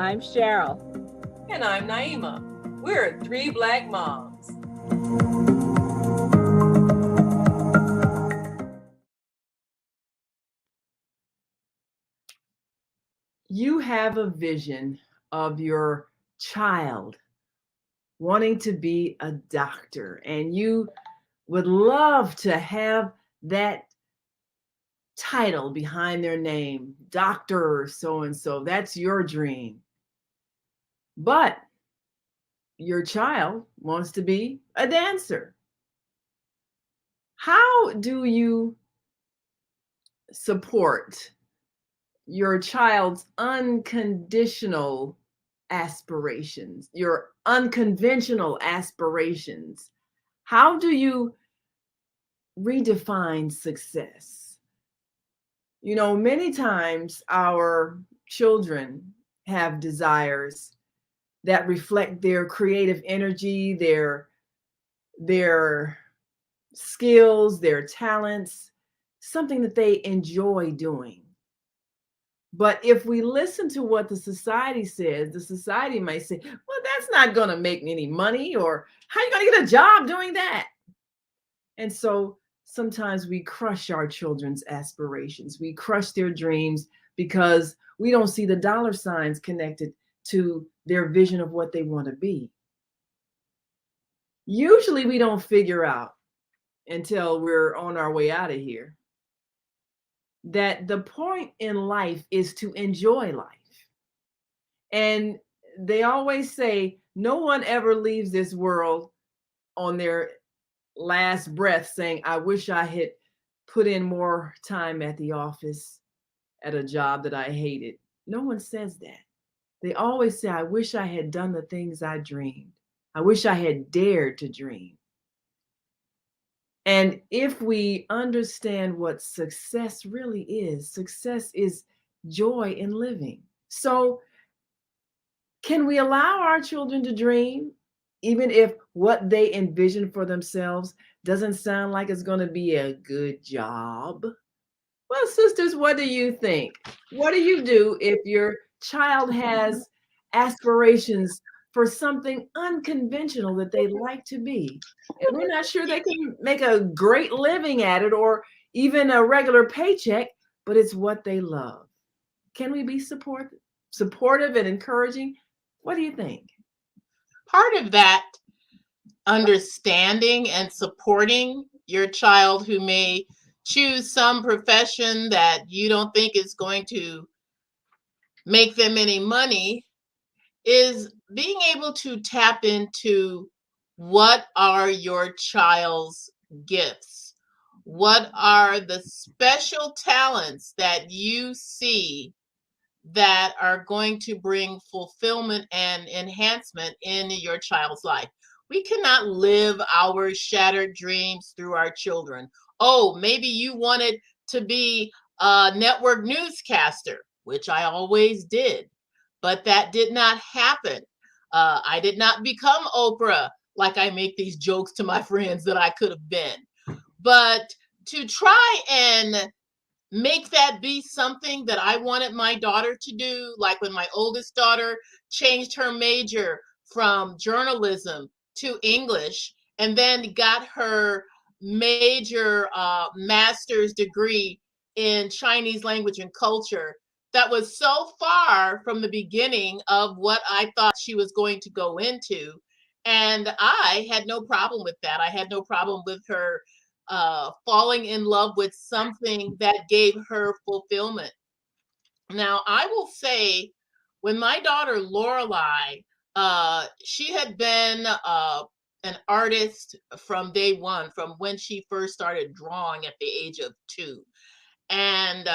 I'm Cheryl. And I'm Naima. We're three Black moms. You have a vision of your child wanting to be a doctor, and you would love to have that title behind their name, Doctor so and so. That's your dream. But your child wants to be a dancer. How do you support your child's unconditional aspirations, your unconventional aspirations? How do you redefine success? You know, many times our children have desires that reflect their creative energy, their skills, their talents, something that they enjoy doing. But if we listen to what the society says, the society might say, well, that's not going to make any money, or how are you going to get a job doing that? And so sometimes we crush our children's aspirations. We crush their dreams because we don't see the dollar signs connected to their vision of what they want to be. Usually we don't figure out until we're on our way out of here that the point in life is to enjoy life. And they always say no one ever leaves this world on their last breath saying, I wish I had put in more time at the office at a job that I hated. No one says that. They always say, I wish I had done the things I dreamed. I wish I had dared to dream. And if we understand what success really is, success is joy in living. So, can we allow our children to dream, even if what they envision for themselves doesn't sound like it's going to be a good job? Well, sisters, what do you think? What do you do if your child has aspirations for something unconventional that they'd like to be? And we're not sure they can make a great living at it or even a regular paycheck, but it's what they love. Can we be supportive and encouraging? What do you think? Part of that understanding and supporting your child who may choose some profession that you don't think is going to make them any money is being able to tap into what are your child's gifts? What are the special talents that you see that are going to bring fulfillment and enhancement in your child's life? We cannot live our shattered dreams through our children. Oh, maybe you wanted to be a network newscaster, which I always did, but that did not happen. I did not become Oprah like I make these jokes to my friends that I could have been. But to try and make that be something that I wanted my daughter to do, like when my oldest daughter changed her major from journalism to English and then got her major master's degree in Chinese language and culture. That was so far from the beginning of what I thought she was going to go into. And I had no problem with that. I had no problem with her falling in love with something that gave her fulfillment. Now, I will say, when my daughter Lorelai, she had been an artist from day one, from when she first started drawing at the age of 2. And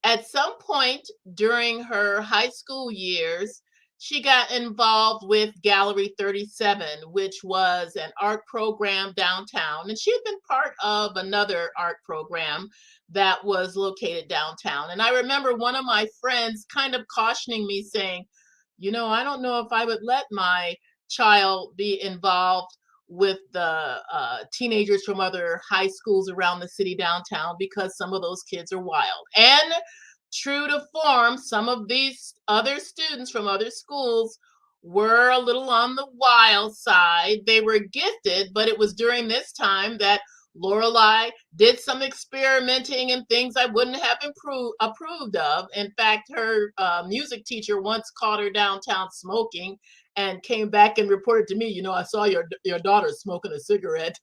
at some point during her high school years, she got involved with Gallery 37, which was an art program downtown. And she had been part of another art program that was located downtown. And I remember one of my friends kind of cautioning me, saying, I don't know if I would let my child be involved with the teenagers from other high schools around the city downtown, because some of those kids are wild. And true to form, some of these other students from other schools were a little on the wild side. They were gifted, but it was during this time that Lorelai did some experimenting and things I wouldn't have approved of. In fact, her music teacher once caught her downtown smoking and came back and reported to me, I saw your daughter smoking a cigarette.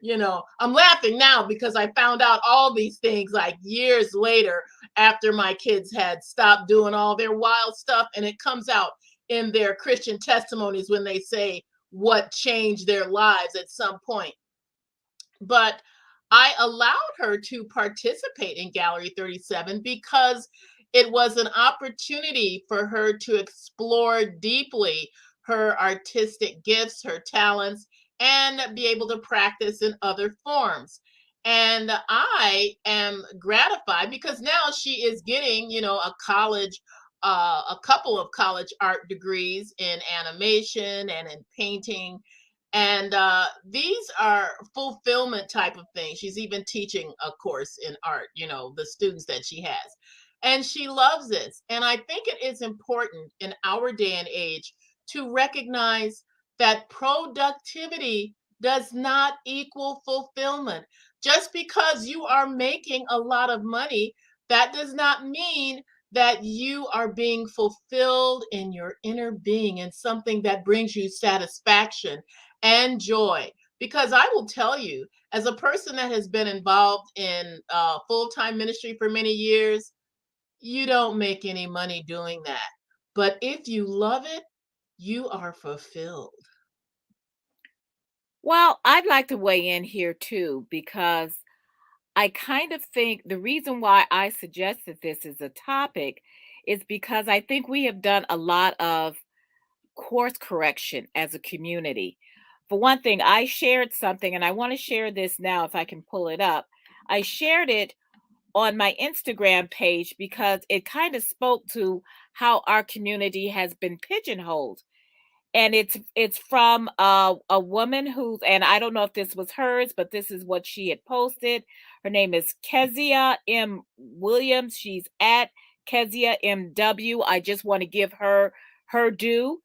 I'm laughing now because I found out all these things like years later after my kids had stopped doing all their wild stuff, and it comes out in their Christian testimonies when they say what changed their lives at some point. But I allowed her to participate in Gallery 37 because it was an opportunity for her to explore deeply her artistic gifts, her talents, and be able to practice in other forms. And I am gratified because now she is getting, a couple of college art degrees in animation and in painting, and these are fulfillment type of things. She's even teaching a course in art, the students that she has. And she loves this. And I think it is important in our day and age to recognize that productivity does not equal fulfillment. Just because you are making a lot of money, that does not mean that you are being fulfilled in your inner being and something that brings you satisfaction and joy. Because I will tell you, as a person that has been involved in full-time ministry for many years, you don't make any money doing that. But if you love it, you are fulfilled. Well, I'd like to weigh in here too, because I kind of think the reason why I suggested this as a topic is because I think we have done a lot of course correction as a community. For one thing, I shared something, and I want to share this now if I can pull it up. I shared it on my Instagram page because it kind of spoke to how our community has been pigeonholed. And it's from a woman who's, and I don't know if this was hers, but this is what she had posted. Her name is Kezia M. Williams. She's at Kezia MW. I just want to give her due.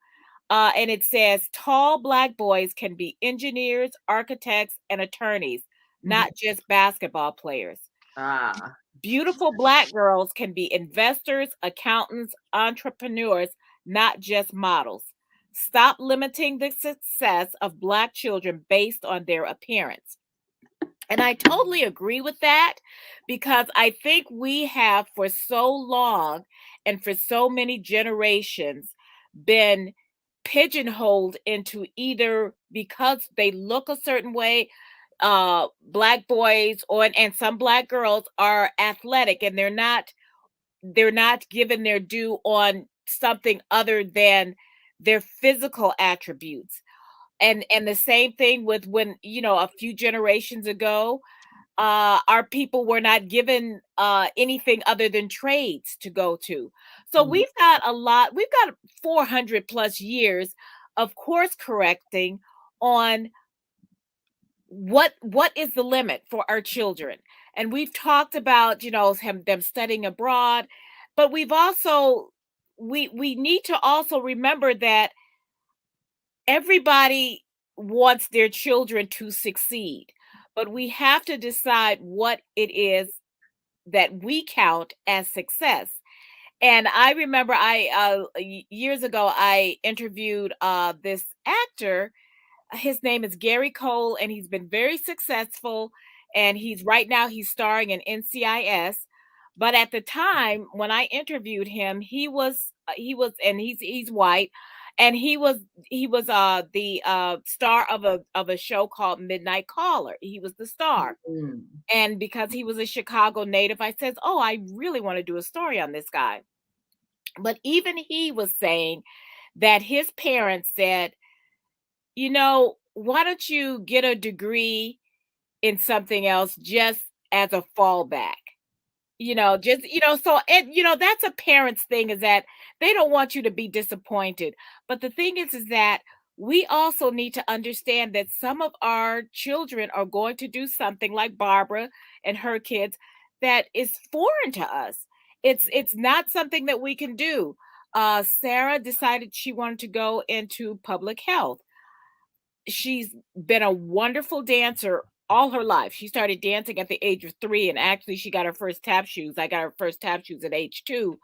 And it says, tall Black boys can be engineers, architects, and attorneys, not just basketball players. Beautiful Black girls can be investors, accountants, entrepreneurs, not just models. Stop limiting the success of Black children based on their appearance. And I totally agree with that, because I think we have for so long and for so many generations been pigeonholed into either because they look a certain way, Black boys and some Black girls are athletic, and they're not given their due on something other than their physical attributes. And the same thing with when, a few generations ago, our people were not given anything other than trades to go to. So we've got 400 plus years of course correcting on what is the limit for our children. And we've talked about, them studying abroad, but we've also we need to also remember that everybody wants their children to succeed, but we have to decide what it is that we count as success. And I remember years ago I interviewed this actor. His name is Gary Cole, and he's been very successful. And right now he's starring in NCIS. But at the time when I interviewed him, and he's white, and he was the star of a show called Midnight Caller. He was the star. And because he was a Chicago native, I said, "Oh, I really want to do a story on this guy." But even he was saying that his parents said, why don't you get a degree in something else just as a fallback? So, and that's a parent's thing, is that they don't want you to be disappointed. But the thing is that we also need to understand that some of our children are going to do something like Barbara and her kids that is foreign to us. It's not something that we can do. Sarah decided she wanted to go into public health. She's been a wonderful dancer all her life. She started dancing at the age of 3, and actually she got her first tap shoes. I got her first tap shoes at age 2.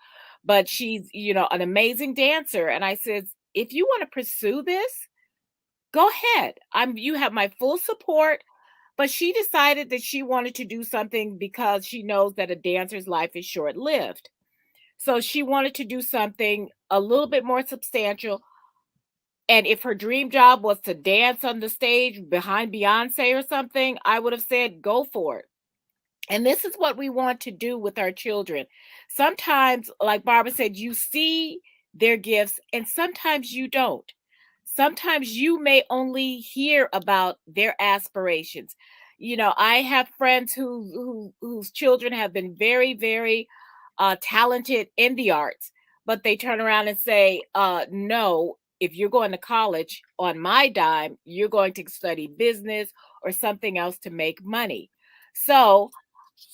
But she's, an amazing dancer. And I said, if you want to pursue this, go ahead. You have my full support. But she decided that she wanted to do something because she knows that a dancer's life is short lived. So she wanted to do something a little bit more substantial. And if her dream job was to dance on the stage behind Beyonce or something, I would have said, go for it. And this is what we want to do with our children. Sometimes, like Barbara said, you see their gifts and sometimes you don't. Sometimes you may only hear about their aspirations. I have friends whose children have been very, very talented in the arts, but they turn around and say, no, if you're going to college on my dime, you're going to study business or something else to make money. So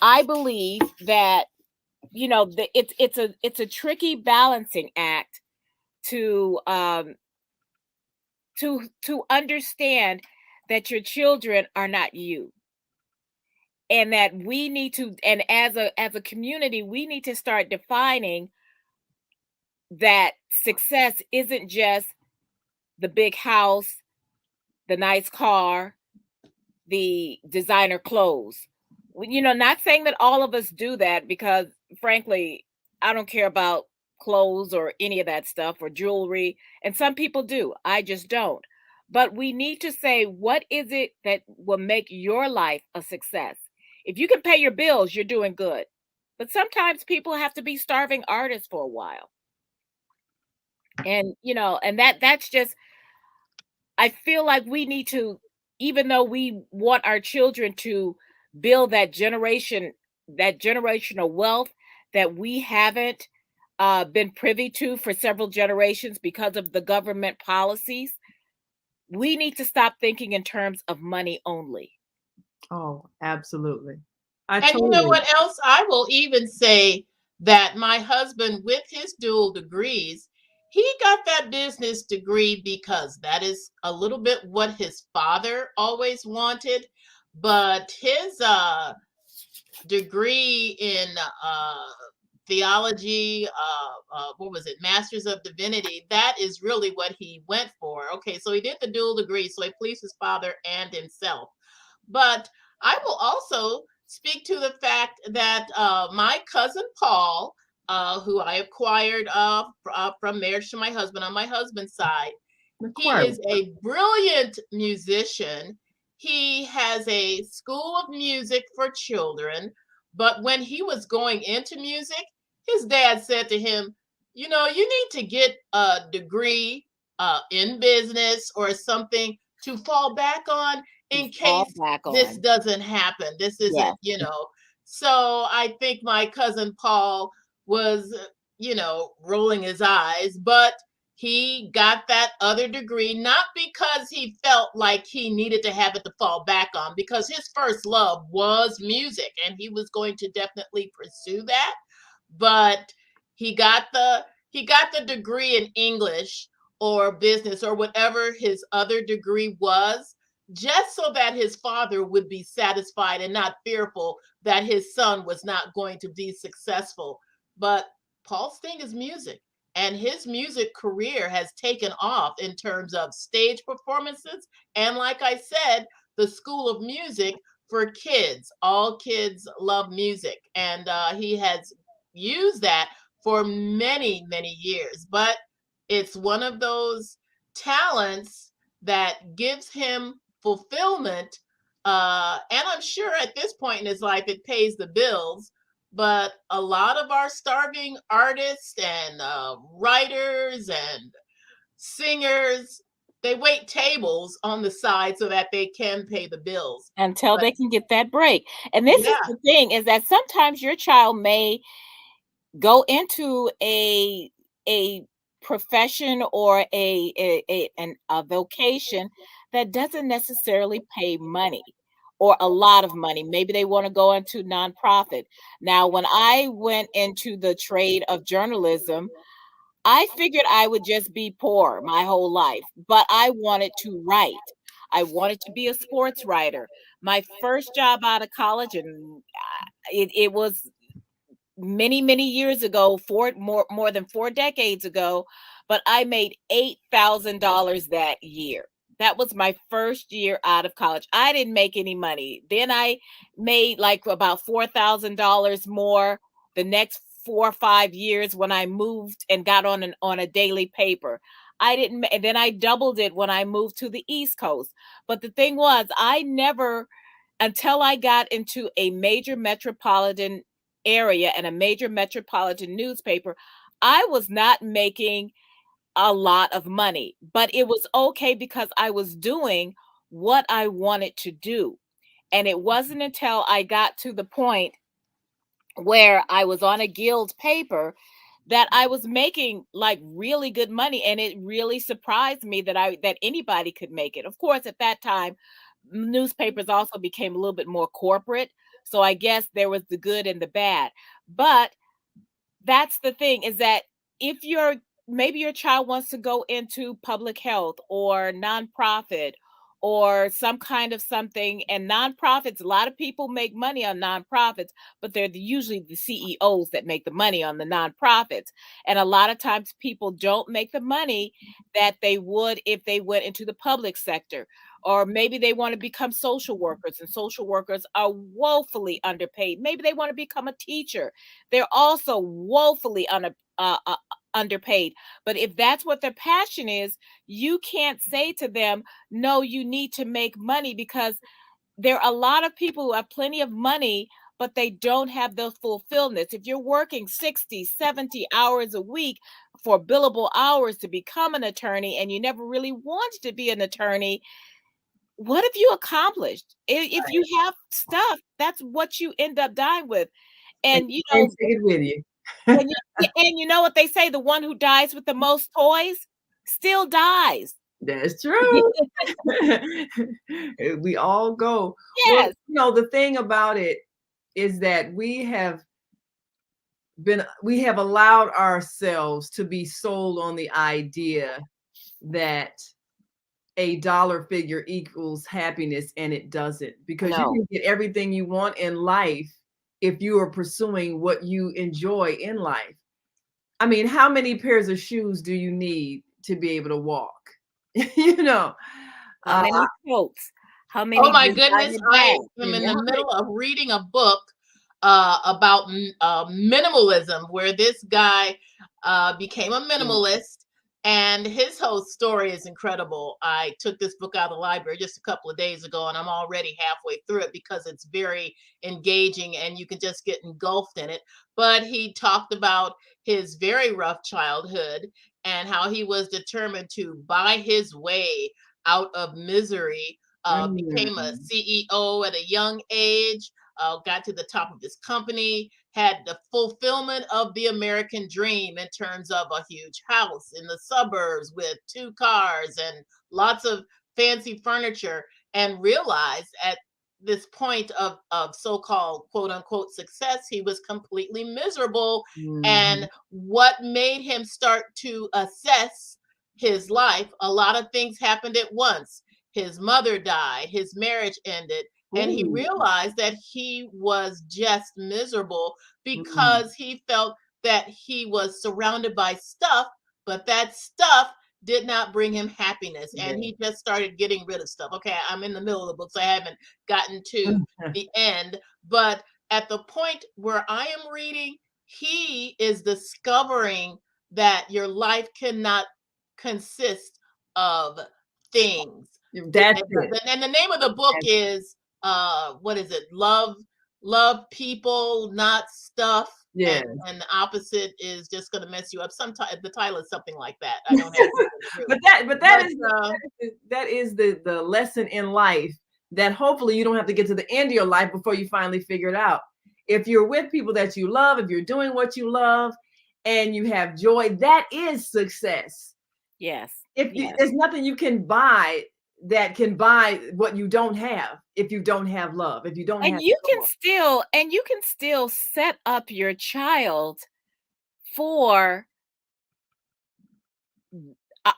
I believe that it's a tricky balancing act to to understand that your children are not you, and that we need to, and as a community we need to start defining that success isn't just the big house, the nice car, the designer clothes. Not saying that all of us do that, because frankly, I don't care about clothes or any of that stuff or jewelry. And some people do. I just don't. But we need to say, what is it that will make your life a success? If you can pay your bills, you're doing good. But sometimes people have to be starving artists for a while. And that's just, I feel like we need to, even though we want our children to build that generational wealth that we haven't been privy to for several generations because of the government policies, we need to stop thinking in terms of money only. Oh, absolutely. I And you know totally. what else? I will even say that my husband, with his dual degrees, he got that business degree because that is a little bit what his father always wanted. But his degree in theology, what was it, Masters of Divinity, that is really what he went for. Okay, so he did the dual degree, so he pleased his father and himself. But I will also speak to the fact that my cousin Paul, who I acquired from marriage to my husband on my husband's side, he Acquired. is a brilliant musician. He has a school of music for children. But when he was going into music, his dad said to him, you need to get a degree in business or something to fall back on To in fall case back this on. doesn't happen. This isn't, Yes. So I think my cousin Paul was, rolling his eyes, but he got that other degree not because he felt like he needed to have it to fall back on, because his first love was music and he was going to definitely pursue that. But he got the degree in English or business or whatever his other degree was, just so that his father would be satisfied and not fearful that his son was not going to be successful. But Paul's thing is music, and his music career has taken off in terms of stage performances. And like I said, the School of Music for kids. All kids love music, and he has used that for many, many years. But it's one of those talents that gives him fulfillment. And I'm sure at this point in his life, it pays the bills. But a lot of our starving artists and writers and singers, they wait tables on the side so that they can pay the bills. Until But they can get that break. And this is yeah, the thing, is that sometimes your child may go into a profession or a vocation that doesn't necessarily pay money, or a lot of money. Maybe they want to go into nonprofit. Now, when I went into the trade of journalism, I figured I would just be poor my whole life, but I wanted to write. I wanted to be a sports writer. My first job out of college, and it was many years ago, more than 4 decades ago, but I made $8,000 that year. That was my first year out of college. I didn't make any money. Then I made like about $4,000 more the next 4 or 5 years when I moved and got on a daily paper. I didn't, and then I doubled it when I moved to the East Coast. But the thing was, I never, until I got into a major metropolitan area and a major metropolitan newspaper, I was not making a lot of money, but it was okay because I was doing what I wanted to do. And it wasn't until I got to the point where I was on a guild paper that I was making like really good money, and it really surprised me that anybody could make it. Of course, at that time, newspapers also became a little bit more corporate, so I guess there was the good and the bad. But that's the thing, is that if you're, maybe your child wants to go into public health or nonprofit or some kind of something, and nonprofits, a lot of people make money on nonprofits, but they're usually the CEOs that make the money on the nonprofits. And a lot of times people don't make the money that they would if they went into the public sector. Or maybe they want to become social workers, and social workers are woefully underpaid. Maybe they want to become a teacher. They're also woefully underpaid. But if that's what their passion is, you can't say to them, no, you need to make money, because there are a lot of people who have plenty of money, but they don't have the fulfillment. If you're working 60, 70 hours a week for billable hours to become an attorney, and you never really wanted to be an attorney, what have you accomplished? If you have stuff, that's what you end up dying with. And And you can't take it with you. and you know what they say, the one who dies with the most toys still dies. That's true. We all go. Well, Yes. the thing about it is that we have allowed ourselves to be sold on the idea that a dollar figure equals happiness, and it doesn't, because you No. can get everything you want in life if you are pursuing what you enjoy in life. I mean, how many pairs of shoes do you need to be able to walk? you know, How uh, many coats? How Oh many my goodness, designer I bags? am and in how the many- middle of reading a book about minimalism, where this guy became a minimalist, and his whole story is incredible. I took this book out of the library just a couple of days ago, and I'm already halfway through it because it's very engaging and you can just get engulfed in it. But he talked about his very rough childhood and how he was determined to buy his way out of misery, became a Mm, CEO at a young age, got to the top of his company, had the fulfillment of the American dream in terms of a huge house in the suburbs with 2 cars and lots of fancy furniture, and realized at this point of so-called quote unquote success, he was completely miserable. mhm. And what made him start to assess his life, a lot of things happened at once. His mother died, his marriage ended, and he Ooh, realized that he was just miserable mm, because he felt that he was surrounded by stuff, but that stuff did not bring him happiness. And yeah. he just started getting rid of stuff. Okay, I'm in the middle of the book, so I haven't gotten to the end. But at the point where I am reading, he is discovering that your life cannot consist of things. That's it. And the name of the book That's, is what is it? Love people, not stuff. yeah. And the opposite is just going to mess you up. Sometimes the title is something like that. I don't have it through. But But that is the lesson in life, that hopefully you don't have to get to the end of your life before you finally figure it out. If you're with people that you love, if you're doing what you love and you have joy, that is success. Yes. If Yes. there's nothing you can buy that can buy what you don't have. if you don't have love, if you don't And have you can joy. still set up your child for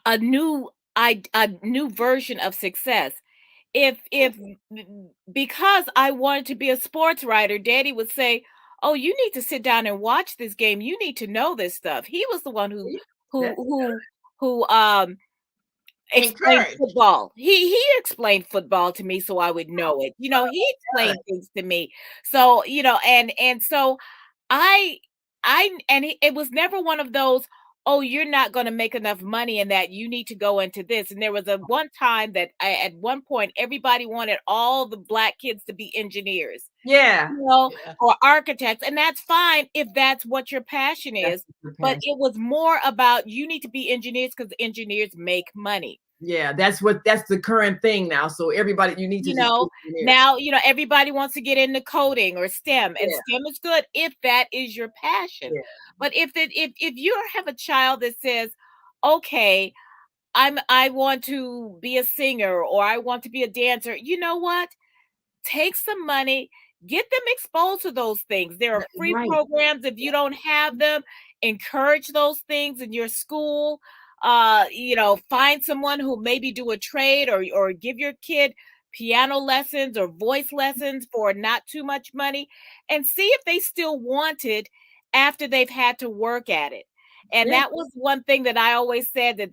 a new a new version of success. If because I wanted to be a sports writer, daddy would say, "Oh, you need to sit down and watch this game. You need to know this stuff." He was the one See? who That's who who explained Encourage. football. He explained football to me so I would know it. He good. explained things to me. So, and so I it was never one of those, "Oh, you're not going to make enough money and that you need to go into this." And there was a one time that at one point everybody wanted all the black kids to be engineers, Yeah, you know, Yeah. or architects, and that's fine if that's what your passion that's is, your but passion. it was more about you need to be engineers because engineers make money. Yeah, that's the current thing now. So everybody, you need to You just be know, an engineer. now, everybody wants to get into coding or STEM, and Yeah, STEM is good if that is your passion. yeah, But if you have a child that says, "Okay, I want to be a singer or I want to be a dancer," you know what? Take some money, get them exposed to those things. There are free right. programs. If you don't have them, encourage those things in your school. Find someone who maybe do a trade, or give your kid piano lessons or voice lessons for not too much money, and see if they still want it after they've had to work at it. And Yeah, that was one thing that I always said, we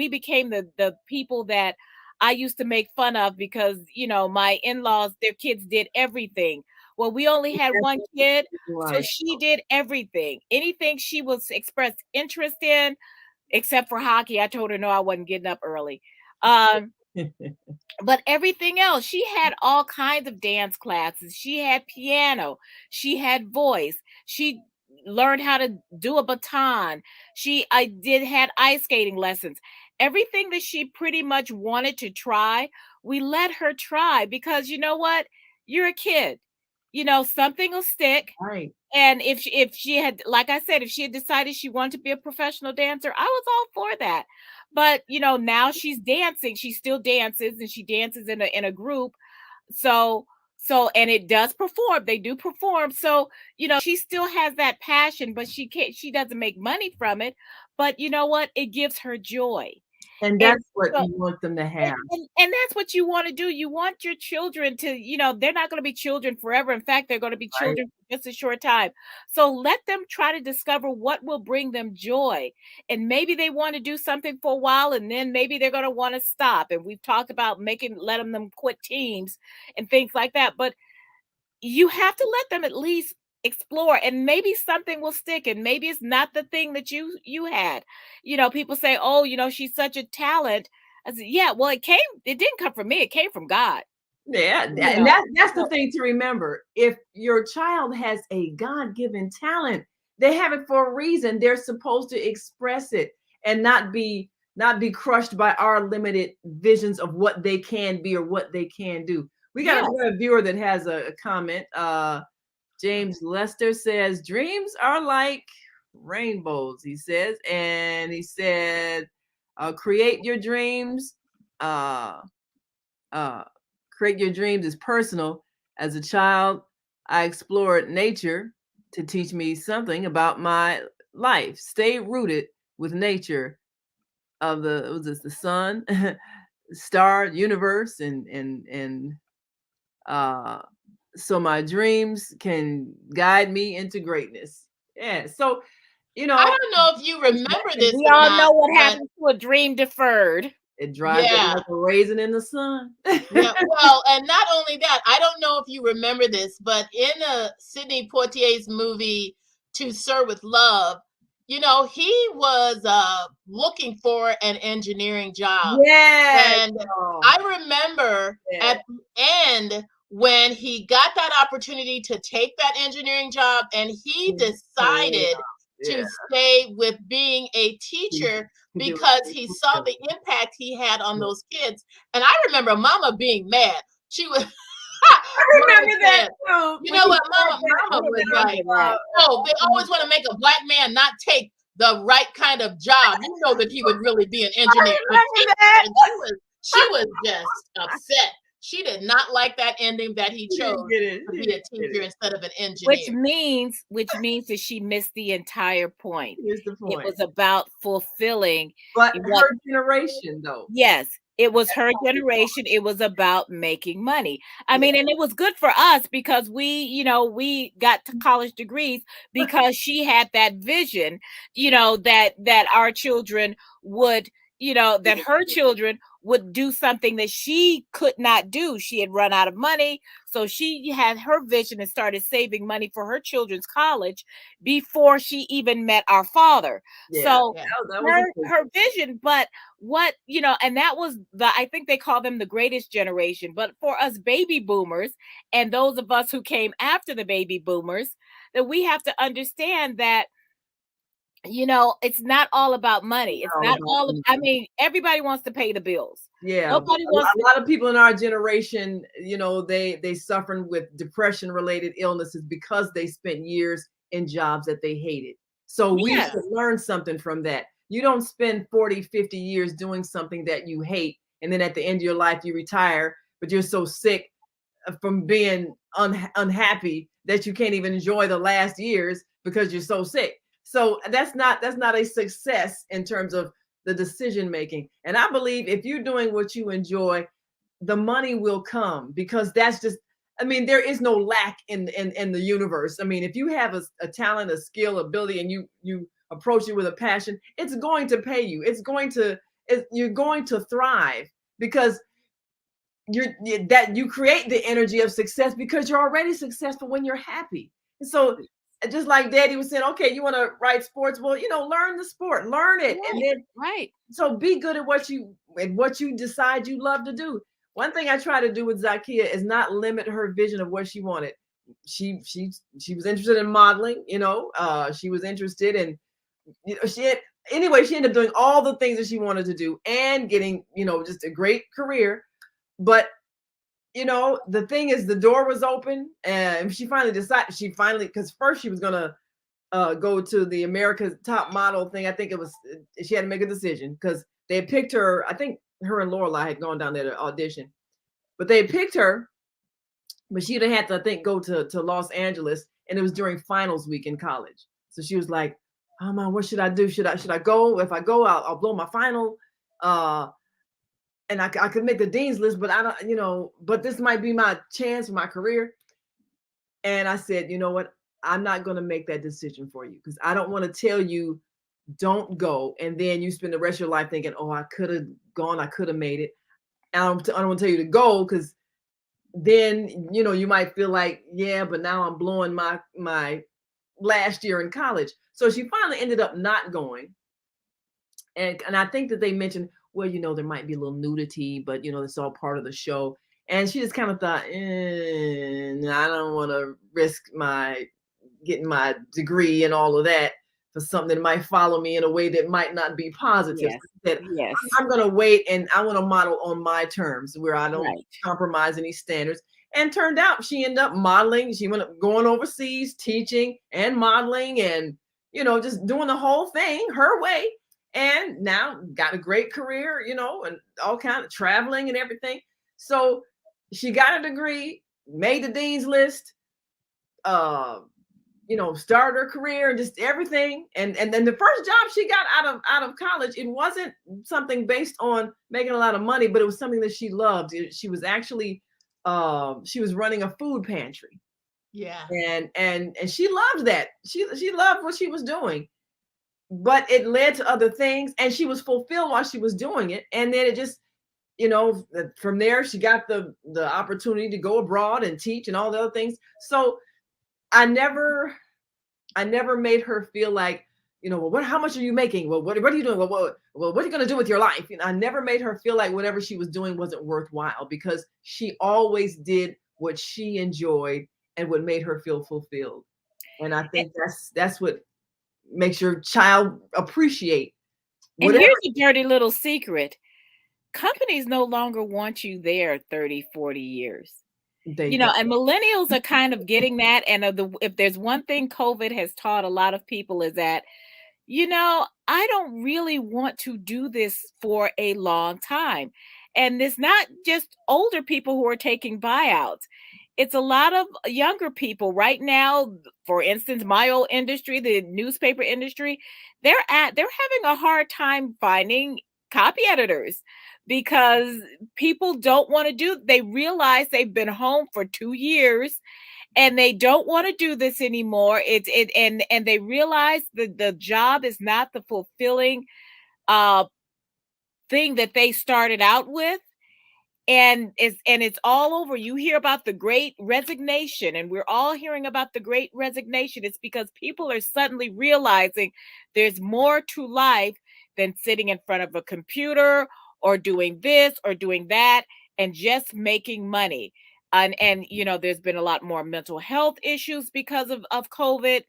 became the people that I used to make fun of, because, my in-laws, their kids did everything. Well, we only had that's one kid, so right. she did everything. Anything she was expressed interest in, except for hockey. I told her no, I wasn't getting up early. Um, but everything else, she had all kinds of dance classes. She had piano, she had voice, she learned how to do a baton. I did had ice skating lessons. Everything that she pretty much wanted to try, we let her try, because you know what? You're a kid. Something will stick. Right. And if she had, like I said, if she had decided she wanted to be a professional dancer, I was all for that. But now she's dancing. She still dances, and she dances in a group. So and it does perform. They do perform. So she still has that passion, but she can't. She doesn't make money from it. But you know what? It gives her joy. And And that's what so you want them to and, have. and and that's what you want to do. You want your children to, they're not going to be children forever. In fact, they're going to be Right. children for just a short time. So let them try to discover what will bring them joy. And maybe they want to do something for a while, and then maybe they're going to want to stop. And we've talked about letting them quit teams and things like that. But you have to let them at least explore, and maybe something will stick, and maybe it's not the thing that you had. People say, "Oh, she's such a talent." I said, "Yeah, well, it didn't come from me, it came from God." Yeah, you and know that's the so thing to remember. If your child has a God-given talent, they have it for a reason. They're supposed to express it and not be crushed by our limited visions of what they can be or what they can do. yes. We got a viewer that has a comment. James Lester says dreams are like rainbows, he says, and he said, create your dreams. Uh uh, create your dreams is personal. As a child, I explored nature to teach me something about my life. Stay rooted with nature of the sun, star, universe, and uh, so my dreams can guide me into greatness. Yeah. So you I know, don't know if you remember And this we or all not, know what but happens to a dream deferred. it drives it yeah. like a raisin in the sun. Yeah, well, and not only that, I don't know if you remember this, but in Sidney Poitier's movie To Sir with Love, he was looking for an engineering job. Yes. And Oh, I remember yeah. at the end when he got that opportunity to take that engineering job, and he decided Yeah. to stay with being a To teacher do because he saw it. the impact he had on those kids. And I remember Mama being mad. She was I Mama remember that said, too. you When know he what, said that, I Mama was remember like, that. oh, they always want to make a black man not take the right kind of job. You know that he would really be an I engineer, a remember teacher. that. And she was just upset. She did not like that ending that he She didn't chose get it. to She be a didn't get teacher it. instead of an Which engineer. means that she missed the entire point. Here's the It point. was about fulfilling But what. her generation, though. Yes, it was her generation. It was about making money. I mean, and it was good for us because we got to college degrees because she had that vision, that our children would, that her children would do something that she could not do. She had run out of money. So she had her vision and started saving money for her children's college before she even met our father. Yeah, So Yeah. that was a her vision, but and that was I think they call them the greatest generation, but for us baby boomers and those of us who came after the baby boomers, that we have to understand that it's not all about money. It's all not about all of, me. I mean, everybody wants to pay the bills. Yeah, but Nobody wants a lot of people in our generation, they suffering with depression related illnesses because they spent years in jobs that they hated. So we yes, should learn something from that. You don't spend 40, 50 years doing something that you hate, and then at the end of your life you retire, but you're so sick from being unhappy that you can't even enjoy the last years because you're so sick. So that's not a success in terms of the decision making. And I believe if you're doing what you enjoy, the money will come, because that's just, I mean, there is no lack in the universe. I mean, if you have a talent, a skill, ability, and you approach it with a passion, it's going to pay you. You're going to thrive, because you create the energy of success because you're already successful when you're happy. And so, just like Daddy was saying, okay, you want to write sports, well, learn the sport, learn it, and right, then right. so be good at what you decide you love to do. One thing I try to do with Zakia is not limit her vision of what she wanted. She was interested in modeling, she was interested in, she ended up doing all the things that she wanted to do and getting, just a great career. But the thing is, the door was open, and she finally, because first she was gonna go to the America's Top Model thing. I think it was, she had to make a decision because they had picked her. I think her and Lorelai had gone down there to audition, but they had picked her, but she'd have had to, I think, go to Los Angeles, and it was during finals week in college. So she was like, "Oh man, what should I do? Should I go? If I go, I'll blow my final." Uh, and I could make the dean's list, but I don't, but this might be my chance for my career. And I said, you know what? I'm not going to make that decision for you, because I don't want to tell you don't go, and then you spend the rest of your life thinking, oh, I could have gone, I could have made it. And I don't want to tell you to go, because then you might feel like, yeah, but now I'm blowing my last year in college. So she finally ended up not going, and I think that they mentioned, well, there might be a little nudity, but it's all part of the show. And she just kind of thought, I don't want to risk my getting my degree and all of that for something that might follow me in a way that might not be positive. So Yes, she said, yes, I'm going to wait, and I want to model on my terms where I don't right. compromise any standards. And turned out she ended up modeling. She went up going overseas, teaching and modeling, and just doing the whole thing her way. And now got a great career, and all kind of traveling and everything. So she got a degree, made the dean's list, uh, started her career and just everything. And then the first job she got out of college, it wasn't something based on making a lot of money, but it was something that she loved. She was actually she was running a food pantry. Yeah. And she loved that. She loved what she was doing. But it led to other things, and she was fulfilled while she was doing it. And then it just, from there she got the opportunity to go abroad and teach and all the other things. So I never made her feel like, well, how much are you making? Well, what are you doing? What are you going to do with your life? I never made her feel like whatever she was doing wasn't worthwhile, because she always did what she enjoyed and what made her feel fulfilled. And I think that's what makes your child appreciate And whatever here's a dirty little secret. Companies no longer want you there 30, 40 years. they don't. And millennials are kind of getting that. And if there's one thing COVID has taught a lot of people is that, I don't really want to do this for a long time. And it's not just older people who are taking buyouts. It's a lot of younger people right now. For instance, my old industry, the newspaper industry, they're having a hard time finding copy editors because people don't want to do, they realize they've been home for 2 years and they don't want to do this anymore. And they realize that the job is not the fulfilling uh thing that they started out with, and it's all over. You hear about the great resignation, and we're all hearing about the great resignation. It's because people are suddenly realizing there's more to life than sitting in front of a computer or doing this or doing that and just making money. And there's been a lot more mental health issues because of COVID,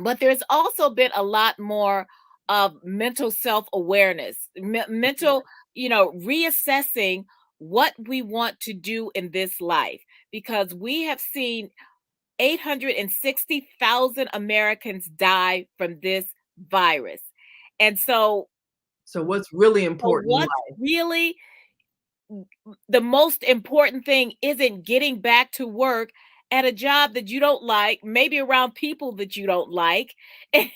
but there's also been a lot more of mental self-awareness, mental, reassessing what we want to do in this life, because we have seen 860,000 Americans die from this virus. And So what's really so important in what's life? really the most important thing isn't getting back to work at a job that you don't like, maybe around people that you don't like, and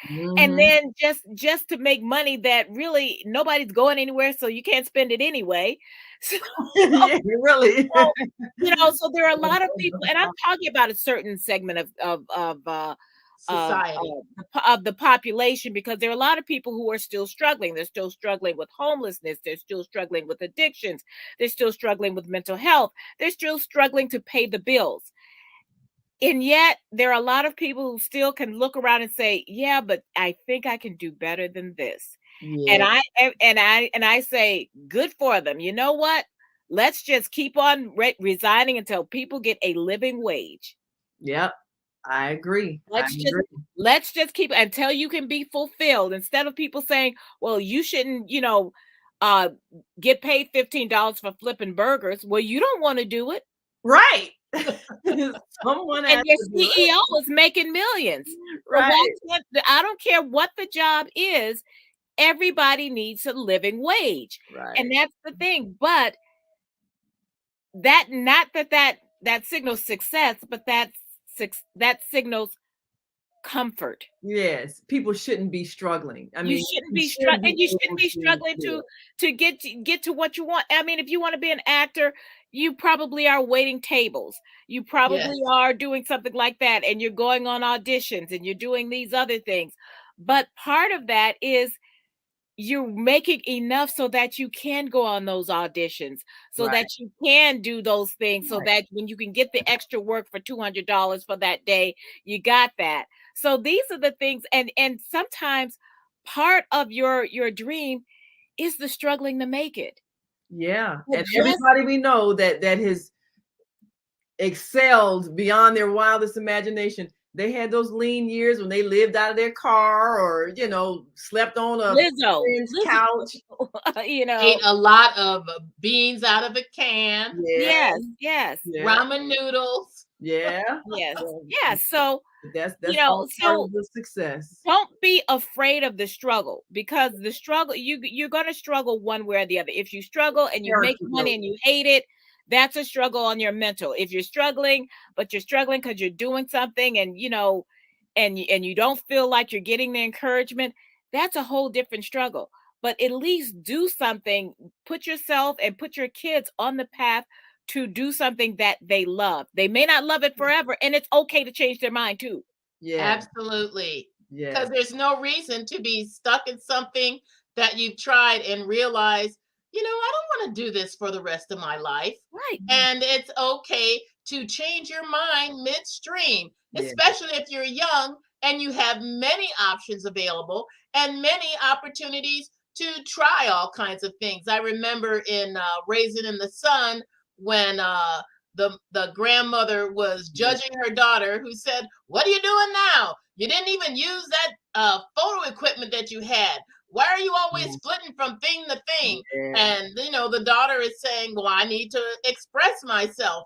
Mhm. then just to make money that really nobody's going anywhere, so you can't spend it anyway. So, Yeah, really. so there are a lot of people, and I'm talking about a certain segment Society. of the population, because there are a lot of people who are still struggling. They're still struggling with homelessness. They're still struggling with addictions. They're still struggling with mental health. They're still struggling to pay the bills. And yet there are a lot of people who still can look around and say, yeah, but I think I can do better than this. And Yeah. I say, good for them. You know what? Let's just keep on resigning until people get a living wage. Yep. I agree. I Let's just agree. let's just keep until you can be fulfilled, instead of people saying, well, you shouldn't, uh get paid $15 for flipping burgers. Well, you don't want to do it. Right. Someone And has your to do it. CEO is making millions. So why Right. can't I don't care what the job is, everybody needs a living wage. And Right. that's the thing. But that not that that that signals success, but that signals comfort. Yes. People shouldn't be struggling. I You mean, shouldn't you be should be and you shouldn't able be to struggling do to get to what you want. I mean, if you want to be an actor, you probably are waiting tables. You Yes, probably are doing something like that, and you're going on auditions and you're doing these other things. But part of that is you're making enough so that you can go on those auditions, it. so Right. that you can do those things, so Right. that when you can get the extra work for $200 for that day, you got that. So these are the things, and sometimes part of your dream is the struggling to make it. Yeah. But And just everybody we know that has excelled beyond their wildest imagination. They had those lean years when they lived out of their car or, slept on a friend's Lizzo, couch. you ate know. a lot of beans out of a can, Yeah. Yes, yes, Yeah. ramen noodles. Yeah. yes, Well, yes. So, that's all part so of the success. don't be afraid of the struggle, because the struggle, you're going to struggle one way or the other. If you struggle and you make Character money growth. and you hate it, that's a struggle on your mental. If you're struggling, but you're struggling because you're doing something, and you don't feel like you're getting the encouragement, that's a whole different struggle. But at least do something, put yourself and put your kids on the path to do something that they love. They may not love it forever, and it's okay to change their mind too. Yeah. Absolutely. Because Yes. there's no reason to be stuck in something that you've tried and realize, I don't want to do this for the rest of my life. Right. And it's okay to change your mind midstream, Yeah. especially if you're young and you have many options available and many opportunities to try all kinds of things. I remember in Raising in the Sun when the grandmother was Yeah. judging her daughter, who said, "What are you doing now? You didn't even use that photo equipment that you had. Why are you always flitting from thing to thing?" Yeah. And the daughter is saying, "Well, I need to express myself,"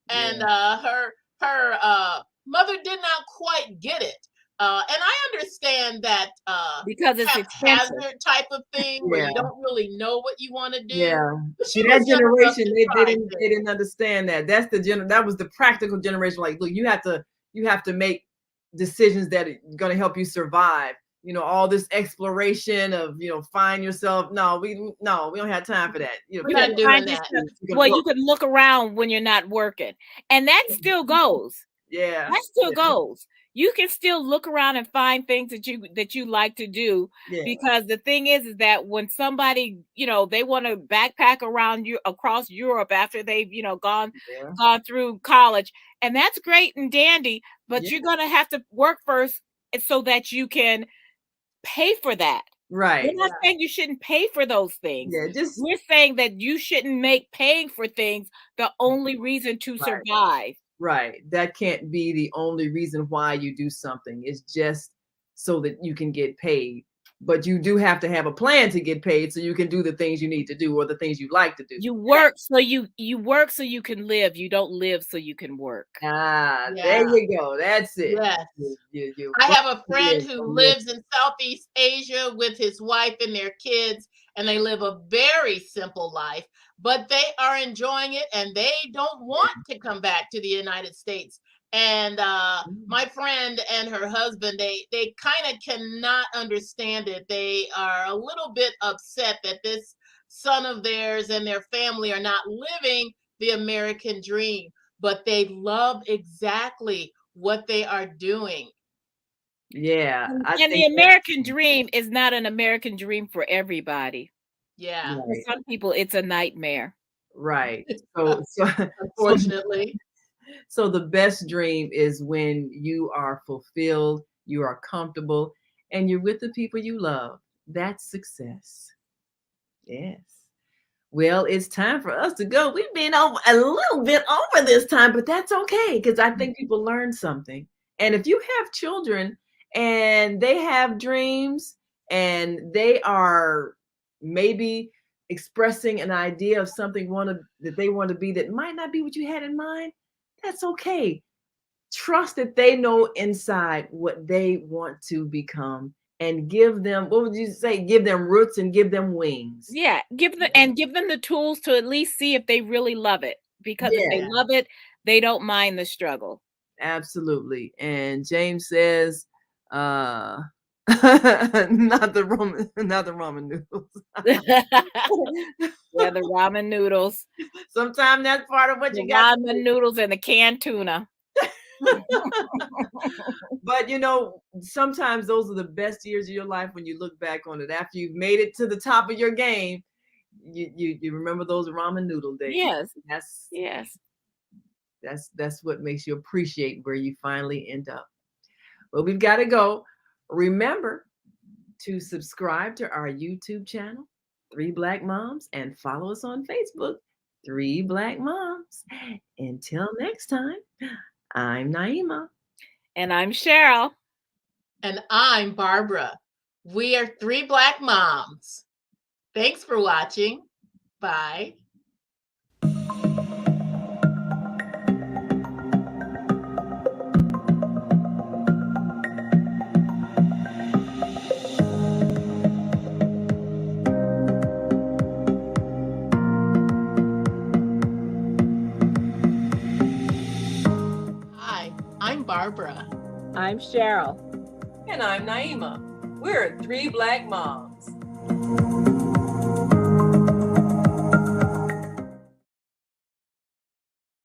and Yeah. her mother did not quite get it. And I understand that because it's expensive. haphazard type of thing where Yeah. you don't really know what you want to do. Yeah. But See, she that was young enough generation, to they try didn't they things. didn't understand that. That was the practical generation. Like, look, you have to make decisions that are gonna help you survive. You know, all this exploration of, find yourself. No, we don't have time for that. We're You Pick can not up doing find that. yourself. you can Well, work. you can look around when you're not working, and that still goes. Yeah. That still Yeah. goes. You can still look around and find things that you like to do, Yeah. because the thing is that when somebody, they want to backpack around you across Europe after they've, Yeah. gone through college, and that's great and dandy, but Yeah. you're going to have to work first so that you can pay for that. We're Right. not saying you shouldn't pay for those things. Yeah. Just We're saying that you shouldn't make paying for things the only reason to right. survive. Right. That can't be the only reason why you do something. It's just so that you can get paid. But you do have to have a plan to get paid so you can do the things you need to do or the things you like to do. You work so you can live. You don't live so you can work. There Yeah. you go. That's it. Yes. You I work have a to friend live, who don't live. lives in Southeast Asia with his wife and their kids, and they live a very simple life, but they are enjoying it and they don't want to come back to the United States. And my friend and her husband, they kind of cannot understand it. They are a little bit upset that this son of theirs and their family are not living the American dream, but they love exactly what they are doing. Yeah, I And the think that's American dream is not an American dream for everybody. Yeah, For right. some people, it's a nightmare. Right. So so unfortunately. so the best dream is when you are fulfilled, you are comfortable, and you're with the people you love. That's success. Yes. Well, it's time for us to go. We've been over a little bit over this time, but that's okay because I think people learn something. And if you have children and they have dreams and they are maybe expressing an idea of something that they want to be that might not be what you had in mind, that's okay. Trust that they know inside what they want to become and give them, what would you say? Give them roots and give them wings. Yeah, give them the tools to at least see if they really love it. Because if they Yeah. love it, they don't mind the struggle. Absolutely. And James says, not the ramen noodles. Yeah, the ramen noodles, Sometimes that's part of what the you got to ramen noodles and the canned tuna. but sometimes those are the best years of your life when you look back on it. After you've made it to the top of your game, you remember those ramen noodle days. Yes, That's yes. that's what makes you appreciate where you finally end up. Well, we've got to go. Remember to subscribe to our YouTube channel, Three Black Moms, and follow us on Facebook, Three Black Moms. Until next time, I'm Naima. And I'm Cheryl. And I'm Barbara. We are three Black moms. Thanks for watching. Bye. Hi, I'm Barbara. I'm Cheryl. And I'm Naima. We're three Black moms.